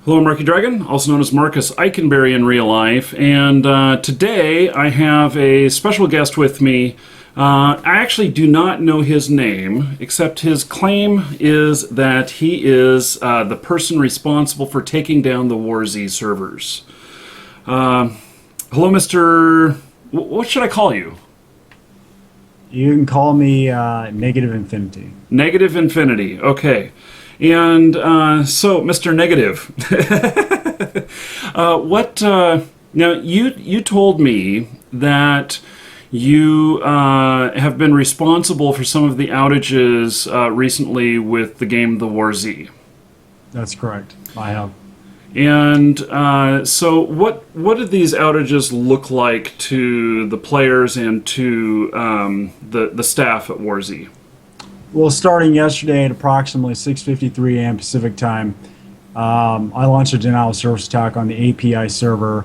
Hello, Marky Dragon, also known as Marcus Eikenberry in real life, and today I have a special guest with me. I actually do not know his name, except his claim is that he is the person responsible for taking down the WarZ servers. Hello, Mr. What should I call you? You can call me Negative Infinity. Negative Infinity, okay. And so, Mr. Negative, now you told me that you have been responsible for some of the outages recently with the game The WarZ. That's correct. I have. And so what do these outages look like to the players and to the staff at WarZ? Well, starting yesterday at approximately 6:53 a.m. Pacific time, I launched a denial of service attack on the API server,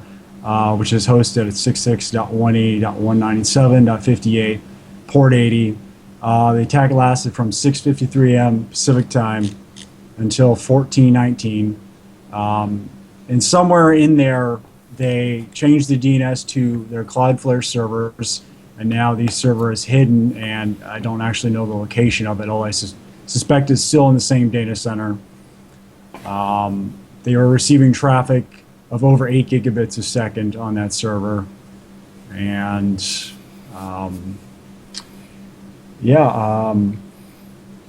which is hosted at 66.180.197.58, port 80. The attack lasted from 6:53 a.m. Pacific time until 14:19. And somewhere in there, they changed the DNS to their Cloudflare servers, and now the server is hidden, and I don't actually know the location of it. All I suspect is still in the same data center. They are receiving traffic of over 8 gigabits a second on that server, and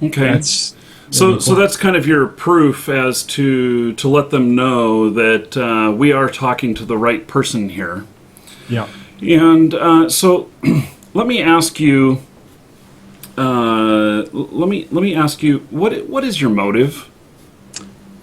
Okay. that's So that's kind of your proof as to let them know that we are talking to the right person here. yeah. And so let me ask you. Let me ask you what is your motive?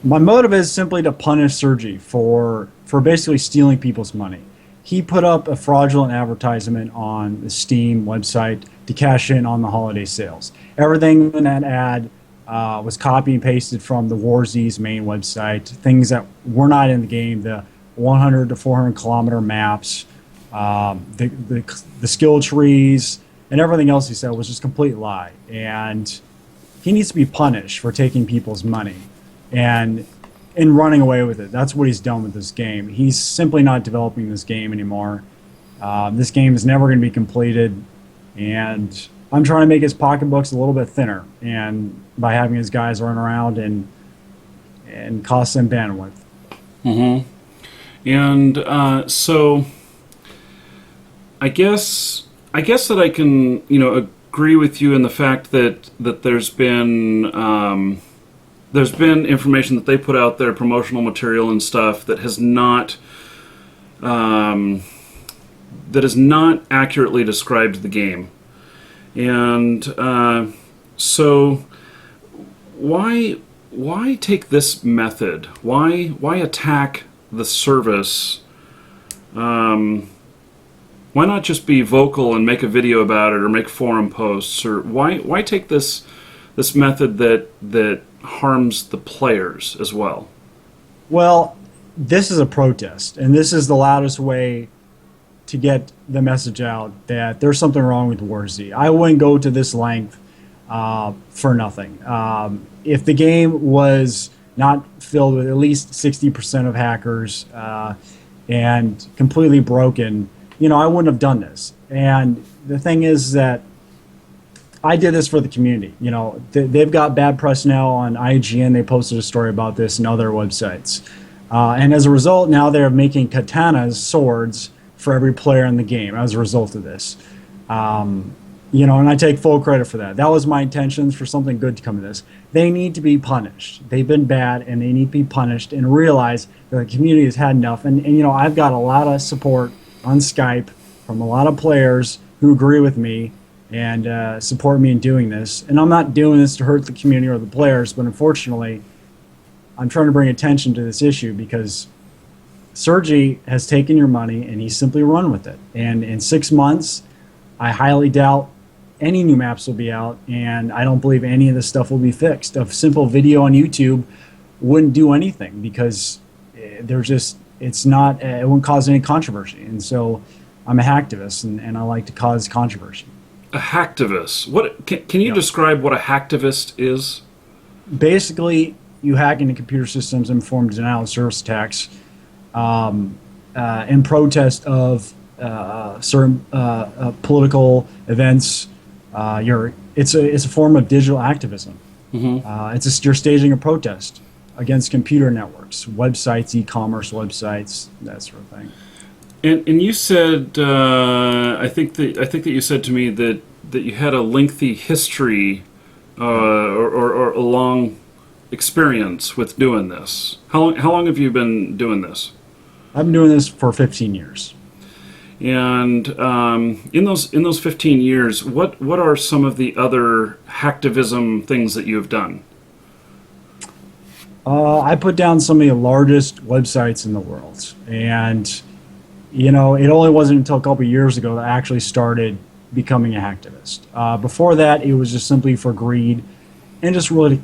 My motive is simply to punish Sergey for basically stealing people's money. He put up a fraudulent advertisement on the Steam website to cash in on the holiday sales. Everything in that ad was copy and pasted from the WarZ's main website, things that were not in the game, the 100 to 400 kilometer maps, the skill trees, and everything else he said was just a complete lie. And he needs to be punished for taking people's money and running away with it. That's what he's done with this game. He's simply not developing this game anymore. This game is never going to be completed, and I'm trying to make his pocketbooks a little bit thinner, and by having his guys run around and cost them bandwidth. Mm-hmm. And so I guess that I can agree with you in the fact that there's been information that they put out there, promotional material and stuff that has not accurately described the game. And so why take this method? Why attack the service? Why not just be vocal and make a video about it, or make forum posts? Or why take this method that harms the players as well? Well, this is a protest, and this is the loudest way to get the message out that there's something wrong with WarZ. I wouldn't go to this length for nothing. If the game was not filled with at least 60% of hackers and completely broken, I wouldn't have done this. And the thing is that I did this for the community. They've got bad press now on IGN. They posted a story about this and other websites. And as a result, now they're making katanas, swords, for every player in the game as a result of this. And I take full credit for that. That was my intentions for something good to come of this. They need to be punished. They've been bad, and they need to be punished and realize that the community has had enough. And I've got a lot of support on Skype from a lot of players who agree with me and support me in doing this. And I'm not doing this to hurt the community or the players, but unfortunately, I'm trying to bring attention to this issue because Sergey has taken your money and he's simply run with it. And in 6 months, I highly doubt any new maps will be out, and I don't believe any of this stuff will be fixed. A simple video on YouTube wouldn't do anything because it wouldn't cause any controversy. And so I'm a hacktivist, and I like to cause controversy. A hacktivist? What can you describe what a hacktivist is? Basically, you hack into computer systems and perform denial of service attacks in protest of certain political events. It's a form of digital activism. You're staging a protest against computer networks, websites, e-commerce websites, that sort of thing. And you said, I think that you said to me that you had a lengthy history or a long experience with doing this. How long have you been doing this? I've been doing this for 15 years. And in those 15 years, what are some of the other hacktivism things that you have done? I put down some of the largest websites in the world, and it only wasn't until a couple of years ago that I actually started becoming a hacktivist. Before that, it was just simply for greed and just really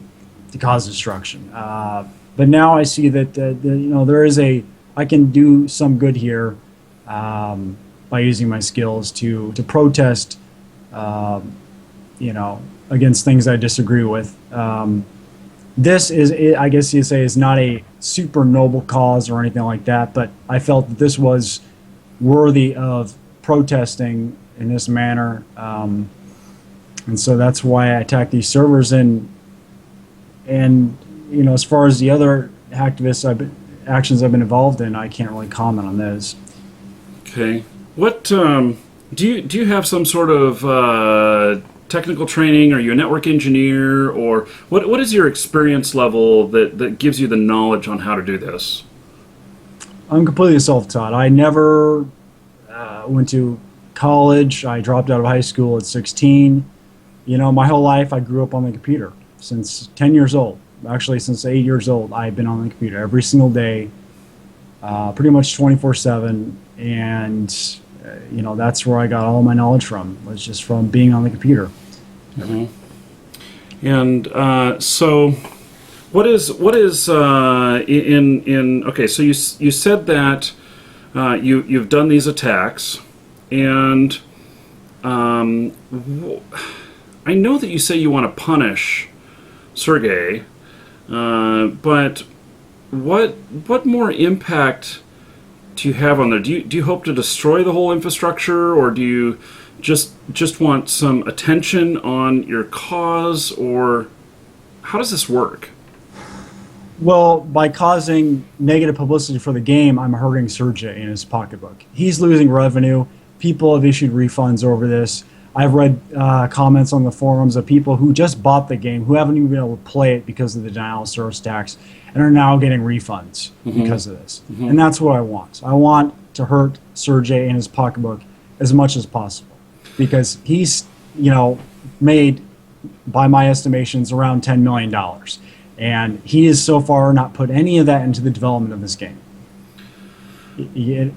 to cause destruction. But now I see that I can do some good here by using my skills to protest, against things I disagree with. This is, I guess you'd say, is not a super noble cause or anything like that, but I felt that this was worthy of protesting in this manner, and so that's why I attacked these servers. And as far as the other activists actions I've been involved in, I can't really comment on those. Okay. What do you have some sort of technical training? Are you a network engineer, or what is your experience level that gives you the knowledge on how to do this? I'm completely self-taught. I never went to college. I dropped out of high school at 16. My whole life I grew up on the computer since 10 years old. Actually, since 8 years old, I've been on the computer every single day, pretty much 24/7, and that's where I got all my knowledge from. Was just from being on the computer. Mm-hmm. And so, what is in okay? So you said that you've done these attacks, and I know that you say you want to punish Sergey, but what more impact do you have on there? Do you hope to destroy the whole infrastructure, or do you just want some attention on your cause, or how does this work? Well, by causing negative publicity for the game, I'm hurting Sergey in his pocketbook. He's losing revenue. People have issued refunds over this. I've read comments on the forums of people who just bought the game, who haven't even been able to play it because of the denial of service tax, and are now getting refunds because of this. And that's what I want. I want to hurt Sergey in his pocketbook as much as possible, because he's, made, by my estimations, around $10 million. And he has so far not put any of that into the development of this game.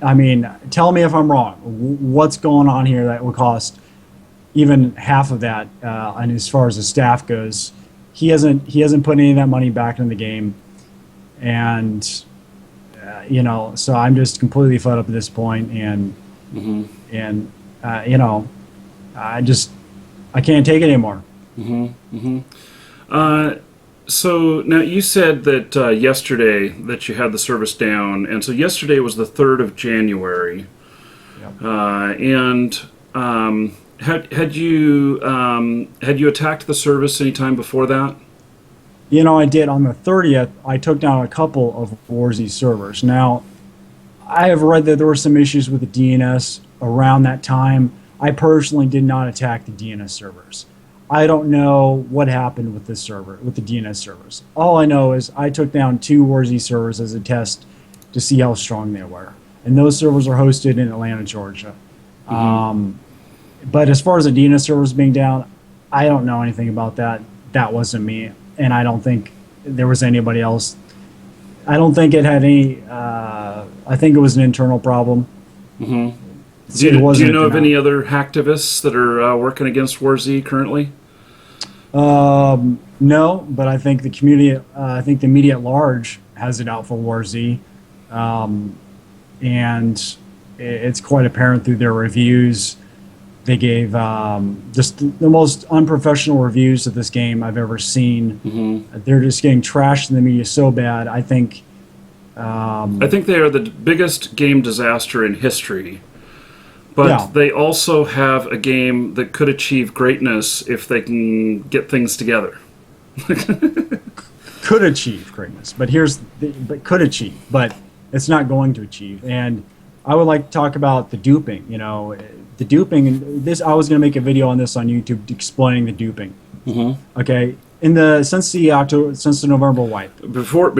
I mean, tell me if I'm wrong. What's going on here that would cost even half of that? And as far as the staff goes, he hasn't put any of that money back into the game. And so I'm just completely fed up at this point, and I can't take it anymore. So now you said that yesterday that you had the service down, and so yesterday was the 3rd of January. Yep. Had you attacked the service any time before that? I did. On the 30th, I took down a couple of WarZ servers. Now, I have read that there were some issues with the DNS around that time. I personally did not attack the DNS servers. I don't know what happened with this server, with the DNS servers. All I know is I took down 2 WarZ servers as a test to see how strong they were. And those servers are hosted in Atlanta, Georgia. But as far as the DNS servers being down, I don't know anything about that. That wasn't me. And I don't think there was anybody else. I don't think it had any, I think it was an internal problem. Do you know of any other hacktivists that are working against WarZ currently? No, but I think the community, I think the media at large has it out for WarZ. And it's quite apparent through their reviews They gave just the most unprofessional reviews of this game I've ever seen. They're just getting trashed in the media so bad. I think they are the biggest game disaster in history. But Yeah. they also have a game that could achieve greatness if they can get things together. could achieve greatness, but could achieve, but it's not going to achieve. And I would like to talk about the duping. You know, the duping. And this, I was going to make a video on this on YouTube explaining the duping. Okay, since the November wipe. Before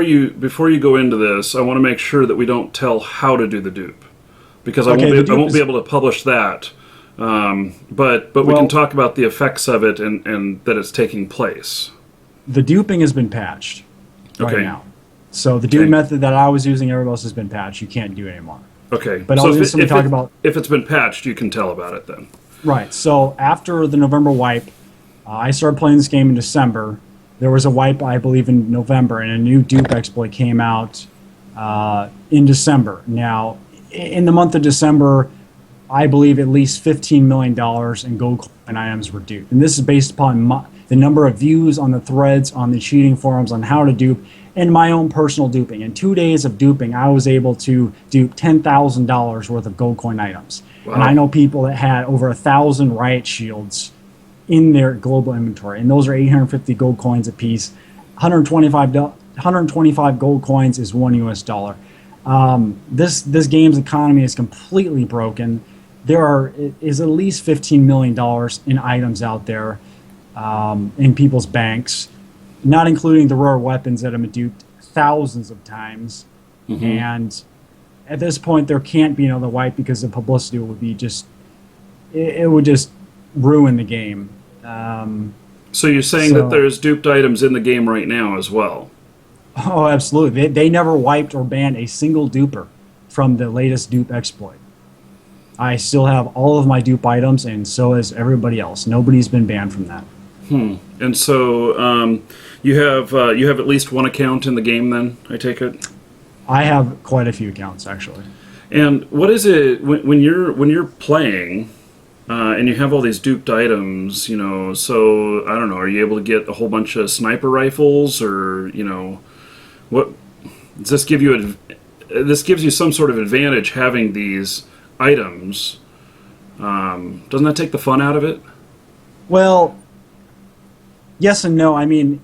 you go into this, I want to make sure that we don't tell how to do the dupe, because I won't be able to publish that. But we can talk about the effects of it and that it's taking place. The duping has been patched right now. So the dupe method that I was using, everybody else has been patched. You can't do it anymore. Okay. But I'll just talk about if it's been patched, you can tell about it then. Right. So after the November wipe, I started playing this game in December. There was a wipe, I believe, in November, and a new dupe exploit came out in December. Now, in the month of December, I believe at least $15 million in gold coin items were duped. And this is based upon the number of views on the threads, on the cheating forums, on how to dupe, and my own personal duping. In 2 days of duping, I was able to dupe $10,000 worth of gold coin items. Wow. And I know people that had over 1,000 riot shields in their global inventory. And those are 850 gold coins a piece. 125 gold coins is $1 US. This game's economy is completely broken. There is at least $15 million in items out there in people's banks, not including the rare weapons that have been duped thousands of times. And at this point, there can't be another wipe because the publicity would be it would just ruin the game. So you're saying that there's duped items in the game right now as well? Oh, absolutely. They never wiped or banned a single duper from the latest dupe exploit. I still have all of my dupe items, and so has everybody else. Nobody's been banned from that. And so you have at least one account in the game then, I take it? I have quite a few accounts, actually. And what is it when you're playing and you have all these duped items, you know, so I don't know, are you able to get a whole bunch of sniper rifles, or, you know, what does this give you? This gives you some sort of advantage having these items. Doesn't that take the fun out of it? Well, yes and no. I mean,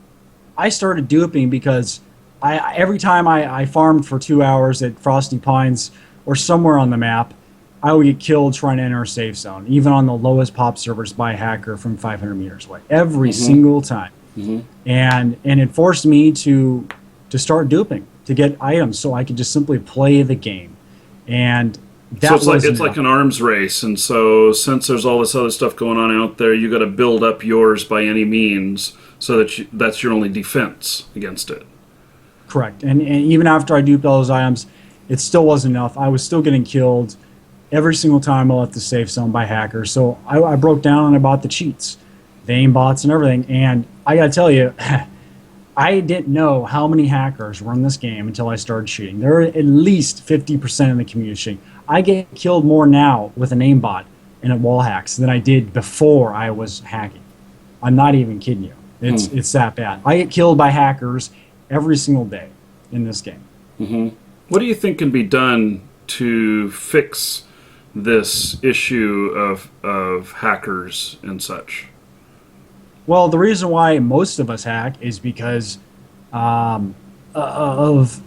I started duping because every time I farmed for 2 hours at Frosty Pines or somewhere on the map, I would get killed trying to enter a safe zone, even on the lowest pop servers by a hacker from 500 meters away, every single time. And it forced me to start duping, to get items so I could just simply play the game. And that so it's like an arms race, and so since there's all this other stuff going on out there, you got to build up yours by any means, so that that's your only defense against it. Correct. And even after I duped all those items, it still wasn't enough. I was still getting killed every single time I left the safe zone by hackers. So I broke down and I bought the cheats, the aimbots and everything. And I got to tell you, I didn't know how many hackers were in this game until I started shooting. There are at least 50% in the community shooting. I get killed more now with an aimbot and at wall hacks than I did before I was hacking. I'm not even kidding you. It's that bad. I get killed by hackers every single day in this game. What do you think can be done to fix this issue of hackers and such? Well, the reason why most of us hack is because of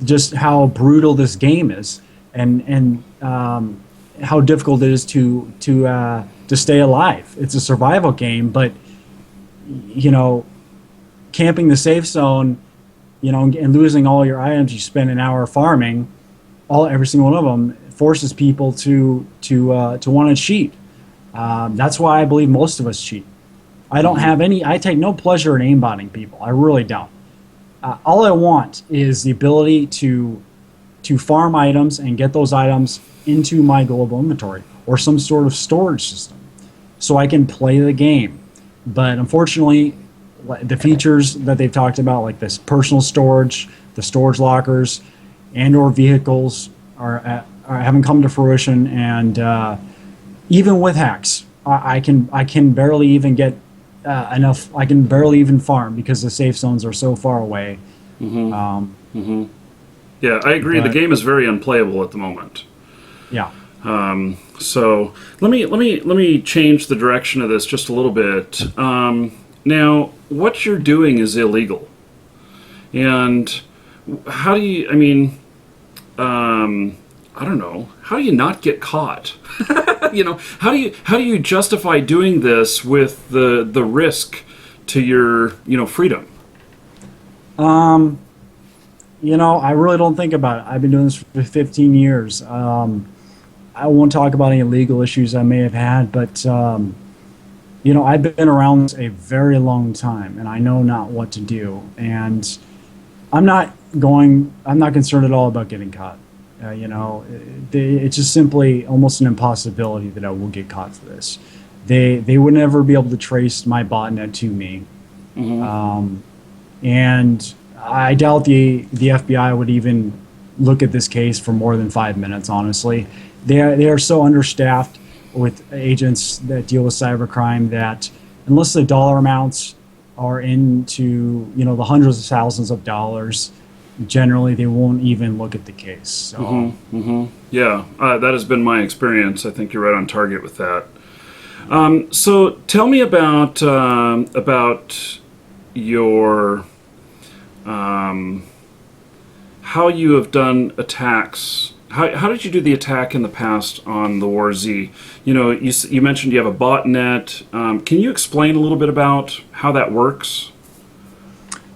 just how brutal this game is, and how difficult it is to stay alive. It's a survival game, but you know, camping the safe zone, you know, and losing all your items you spend an hour farming, every single one of them forces people to want to cheat. That's why I believe most of us cheat. I don't have I take no pleasure in aimbotting people. I really don't. All I want is the ability to farm items and get those items into my global inventory or some sort of storage system so I can play the game. But unfortunately, the features that they've talked about, like this personal storage, the storage lockers, and/or vehicles, haven't come to fruition, and even with hacks, I can barely even get enough. I can barely even farm because the safe zones are so far away. Um, Yeah, I agree. The but game is very unplayable at the moment. yeah, So let me change the direction of this just a little bit. Now, what you're doing is illegal, and how do you? I mean, I don't know. How do you not get caught? How do you justify doing this with the risk to your freedom? um, I really don't think about it. I've been doing this for 15 years. I won't talk about any legal issues I may have had, but I've been around this a very long time, and I know not what to do. And I'm not concerned at all about getting caught. It's just simply almost an impossibility that I will get caught for this. They would never be able to trace my botnet to me. Um, and I doubt the FBI would even look at this case for more than 5 minutes. Honestly, they are so understaffed with agents that deal with cybercrime that unless the dollar amounts are into the hundreds of thousands of dollars, generally they won't even look at the case. So Yeah, that has been my experience. I think you're right on target with that. So tell me about your how you have done attacks. How did you do the attack in the past on the War Z? You mentioned you have a botnet. Can you explain a little bit about how that works?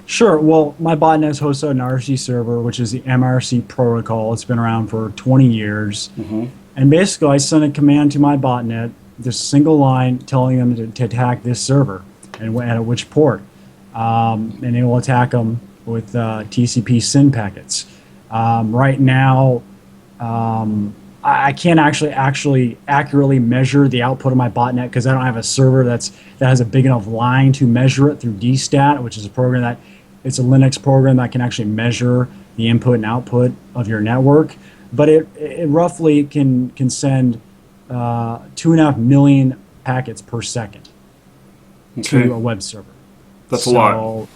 sure. Well, my botnet is hosted on an RC server, which is the MRC protocol. It's been around for 20 years. And basically, I send a command to my botnet, this single line telling them to attack this server and at which port. And it will attack them with TCP SYN packets. Right now, I can't actually accurately measure the output of my botnet because I don't have a server that has a big enough line to measure it through DStat, which is a program that it's a Linux program that can actually measure the input and output of your network. But it roughly can send 2.5 million packets per second Okay, to a web server. that's a lot.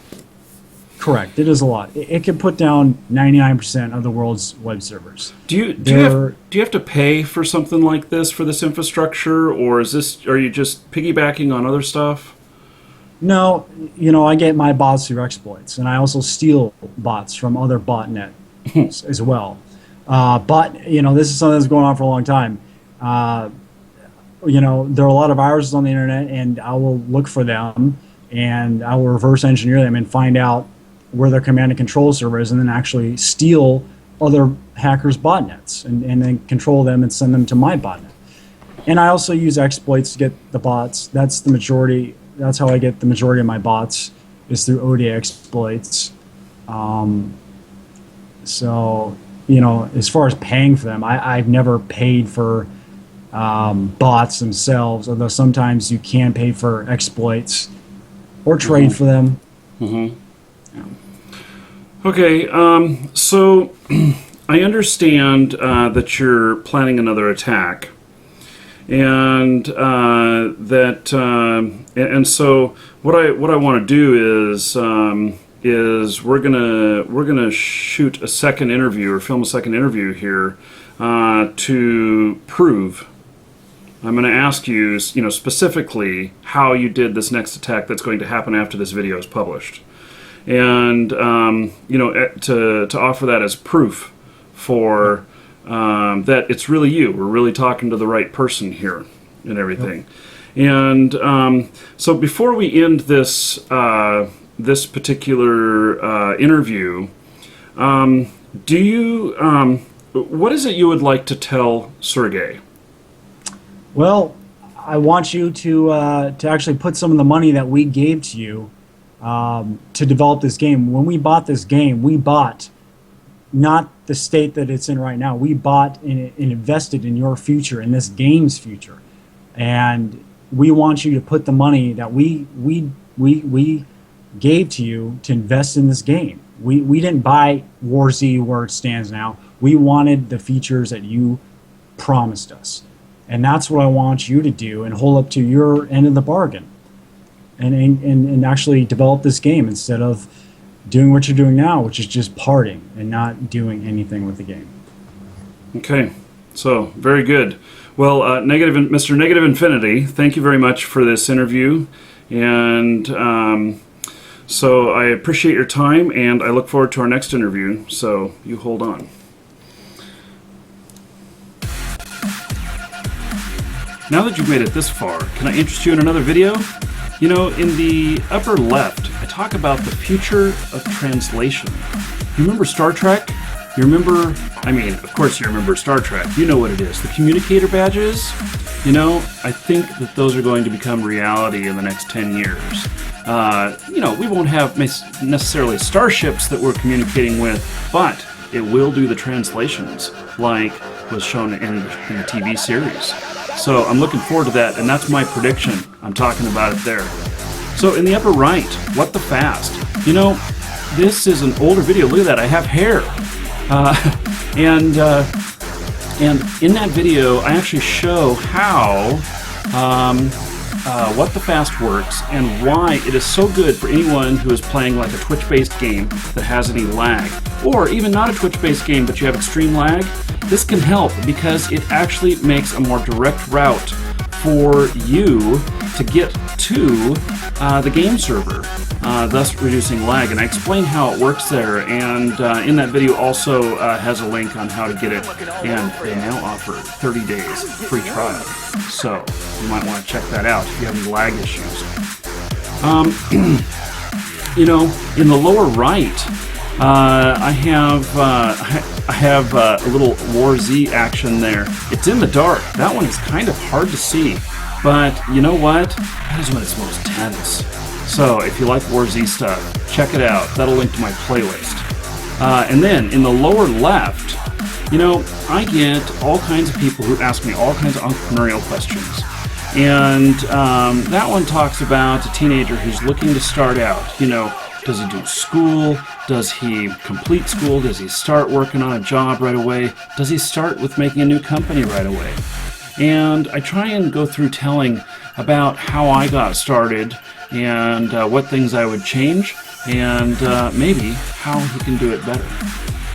Correct, it is a lot. It can put down 99% of the world's web servers. Do you have to pay for something like this for this infrastructure, or are you just piggybacking on other stuff? No, I get my bots through exploits, and I also steal bots from other botnet as well. This is something that's going on for a long time. There are a lot of viruses on the internet, and I will look for them, and I will reverse engineer them and find out where their command and control server is, and then actually steal other hackers' botnets and then control them and send them to my botnet. And I also use exploits to get the bots. That's the majority. That's how I get the majority of my bots is through ODA exploits. So, as far as paying for them, I've never paid for bots themselves, although sometimes you can pay for exploits or trade for them. Okay, so I understand that you're planning another attack, and and so what I want to do is we're gonna shoot a second interview or film a second interview here to prove. I'm going to ask you, specifically how you did this next attack that's going to happen after this video is published, and to offer that as proof for that it's really you. We're really talking to the right person here and everything. And so before we end this this particular interview, do you what is it you would like to tell Sergey? Well, I want you to actually put some of the money that we gave to you to develop this game. When we bought this game, we bought not the state that it's in right now. We bought and invested in your future, in this game's future, and we want you to put the money that we gave to you to invest in this game. We didn't buy WarZ where it stands now. We wanted the features that you promised us. And that's what I want you to do and hold up to your end of the bargain, and actually develop this game instead of doing what you're doing now, which is just parting and not doing anything with the game. Okay, so very good. Well, Mr. Negative Infinity, thank you very much for this interview, and so I appreciate your time, and I look forward to our next interview. So you hold on. Now that you've made it this far, can I interest you in another video? You know, in the upper left, I talk about the future of translation. You remember Star Trek? You remember, I mean, of course you remember Star Trek. You know what it is. The communicator badges? You know, I think that those are going to become reality in the next 10 years. You know, we won't have necessarily starships that we're communicating with, but it will do the translations, like was shown in the TV series. So I'm looking forward to that, and that's my prediction. I'm talking about it there. So in the upper right, what the fast? You know, this is an older video. Look at that, I have hair. And in that video, I actually show how what the fast works and why it is so good for anyone who is playing like a Twitch-based game that has any lag, or even not a Twitch-based game but you have extreme lag. This can help because it actually makes a more direct route for you to get to the game server, thus reducing lag. And I explain how it works there, and in that video also has a link on how to get it, and they now offer 30 days free trial. So you might want to check that out if you have any lag issues. You know, in the lower right, I have a little War Z action there. It's in the dark. That one is kind of hard to see, but you know what? That is when it's most tense. So if you like War Z stuff, check it out. That'll link to my playlist. And then in the lower left, you know, I get all kinds of people who ask me all kinds of entrepreneurial questions. And that one talks about a teenager who's looking to start out. You know, does he do school? Does he complete school? Does he start working on a job right away? Does he start with making a new company right away? And I try and go through telling about how I got started and what things I would change, and maybe how he can do it better.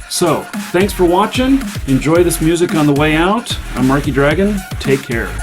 So, thanks for watching. Enjoy this music on the way out. I'm Marky Dragon. Take care.